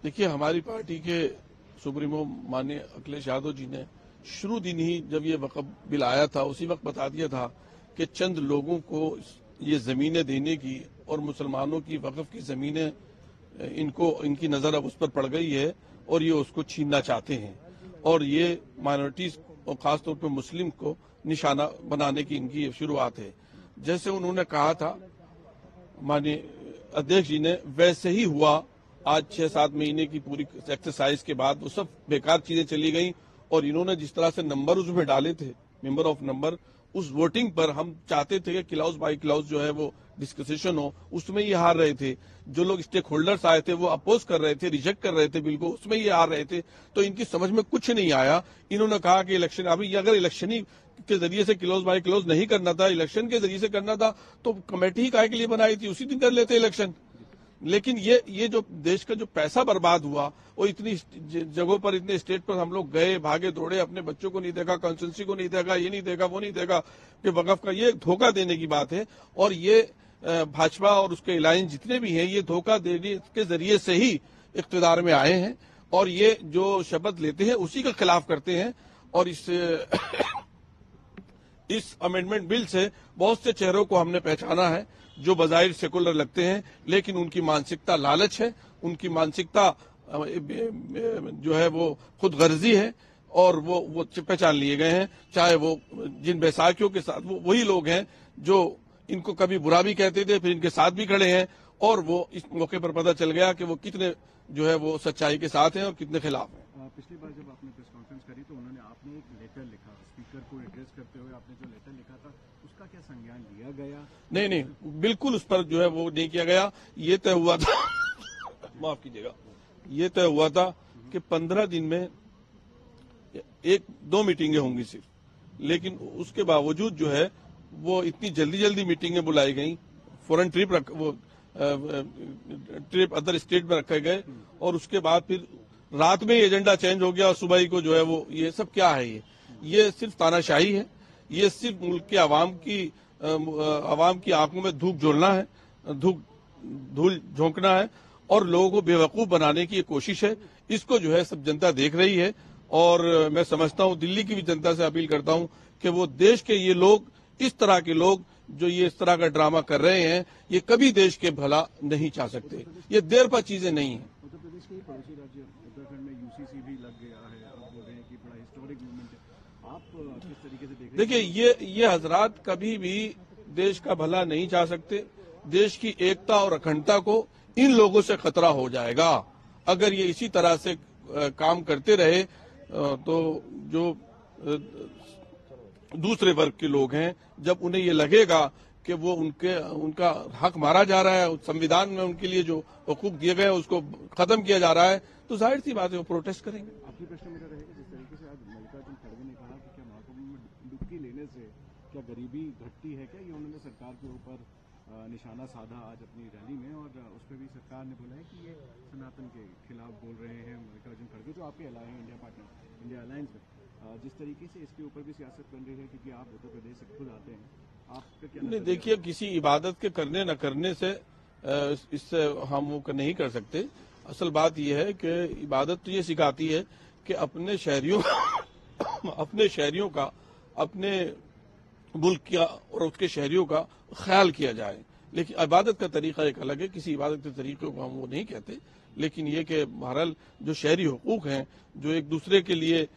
देखिए, हमारी पार्टी के सुप्रीमो माननीय अखिलेश यादव जी ने शुरू दिन ही जब ये वक्फ बिल आया था उसी वक्त बता दिया था कि चंद लोगों को ये जमीनें देने की और मुसलमानों की वक्फ की जमीनें इनकी नजर अब उस पर पड़ गई है और ये उसको छीनना चाहते हैं और ये माइनॉरिटीज और खासतौर पर मुस्लिम को निशाना बनाने की इनकी शुरुआत है। जैसे उन्होंने कहा था माननीय अध्यक्ष जी ने, वैसे ही हुआ। आज 6-7 महीने की पूरी एक्सरसाइज के बाद वो सब बेकार चीजें चली गई और इन्होंने जिस तरह से नंबर उसमें डाले थे, मेंबर ऑफ नंबर, उस वोटिंग पर हम चाहते थे कि क्लाउज बाय क्लाउज जो है वो डिस्कशन हो, उसमें ये हार रहे थे। जो लोग स्टेक होल्डर्स आए थे वो अपोज कर रहे थे, रिजेक्ट कर रहे थे बिल को, उसमें ये हार रहे थे। तो इनकी समझ में कुछ नहीं आया। इन्होंने कहा कि इलेक्शन, अभी अगर इलेक्शन ही के जरिए से क्लोज बाय क्लोज नहीं करना था, इलेक्शन के जरिए से करना था, तो कमेटी ही काहे के लिए बनाई थी, उसी दिन कर लेते इलेक्शन। लेकिन ये जो देश का जो पैसा बर्बाद हुआ, वो इतनी जगहों पर, इतने स्टेट पर हम लोग गए, भागे दौड़े, अपने बच्चों को नहीं देखा, कॉन्स्टिट्यूंसी को नहीं देखा, ये नहीं देखा, वो नहीं देखा कि वक्फ का ये धोखा देने की बात है। और ये भाजपा और उसके अलायंस जितने भी हैं, ये धोखा देने के जरिए से ही इख्तिदार में आए हैं और ये जो शपथ लेते हैं उसी के खिलाफ करते हैं। और इस अमेंडमेंट बिल से बहुत से चेहरों को हमने पहचाना है जो बजाहिर सेकुलर लगते हैं, लेकिन उनकी मानसिकता लालच है, उनकी मानसिकता जो है वो खुद गर्जी है और वो पहचान लिए गए हैं। चाहे वो जिन बैसाखियों के साथ, वो वही लोग हैं जो इनको कभी बुरा भी कहते थे, फिर इनके साथ भी खड़े हैं और वो इस मौके पर पता चल गया कि वो कितने जो है वो सच्चाई के साथ हैं और कितने खिलाफ हैं। पिछली बार जब आपने प्रेस कॉन्फ्रेंस करी तो आपने एक लेटर लिखा, स्पीकर को एड्रेस करते हुए आपने जो लेटर लिखा था उसका क्या संज्ञान लिया गया? नहीं, बिल्कुल उस पर जो है वो नहीं किया गया। ये तय हुआ था माफ कीजिएगा, ये तय हुआ था कि 15 दिन में 1-2 मीटिंगें होंगी सिर्फ, लेकिन उसके बावजूद जो है वो इतनी जल्दी मीटिंगें बुलाई गई, फॉरेन ट्रिप अदर स्टेट में रखे गए और उसके बाद फिर रात में एजेंडा चेंज हो गया और सुबह ही को जो है वो, ये सब क्या है? ये सिर्फ तानाशाही है, ये सिर्फ मुल्क के आवाम की आंखों में धूल झोंकना है और लोगों को बेवकूफ बनाने की ये कोशिश है। इसको जो है सब जनता देख रही है और मैं समझता हूं, दिल्ली की भी जनता से अपील करता हूं कि वो देश के ये लोग, इस तरह के लोग जो ये इस तरह का ड्रामा कर रहे हैं, ये कभी देश के भला नहीं चाह सकते। ये देर पर चीजें नहीं है। उत्तर प्रदेश के पड़ोसी राज्य उत्तराखंड में यूसीसी भी लग गया है, आप बोल रहे हैं कि बड़ा हिस्टोरिक मूवमेंट है, आप किस तरीके से देख रहे हैं? देखिए, ये हजरात कभी भी देश का भला नहीं चाह सकते। देश की एकता और अखंडता को इन लोगों से खतरा हो जाएगा अगर ये इसी तरह से काम करते रहे। तो जो दूसरे वर्ग के लोग हैं, जब उन्हें ये लगेगा कि वो उनका हक मारा जा रहा है, संविधान में उनके लिए जो हकूक दिए गए हैं उसको खत्म किया जा रहा है, तो जाहिर सी बात है वो प्रोटेस्ट करेंगे। आखिरी प्रश्न मेरा रहेगा, जिस तरीके से आज मल्लिकार्जुन खड़गे ने कहा कि क्या महाकुंभ में डुबकी लेने से क्या गरीबी घटती है, क्या ये उन्होंने सरकार के ऊपर निशाना साधा आज अपनी रैली में और उस पर भी सरकार ने बोला है कि ये सनातन के खिलाफ बोल रहे हैं मल्लिकार्जुन खड़गे जो आपके alliance India partner, India alliance में। जिस तरीके से इसके ऊपर भी सियासत बन रही है, क्योंकि आप उत्तर प्रदेश से खुद आते हैं, आपका क्या? नहीं, देखिए, किसी इबादत के करने न करने से इससे हम वो नहीं कर सकते। असल बात यह है कि इबादत तो ये सिखाती है कि अपने शहरियों का, अपने मुल्क का और उसके शहरियों का ख्याल किया जाए। लेकिन इबादत का तरीका एक अलग है, किसी इबादत के तरीके को हम वो नहीं कहते। लेकिन ये कि बहरहाल जो शहरी हुकूक हैं, जो एक दूसरे के लिए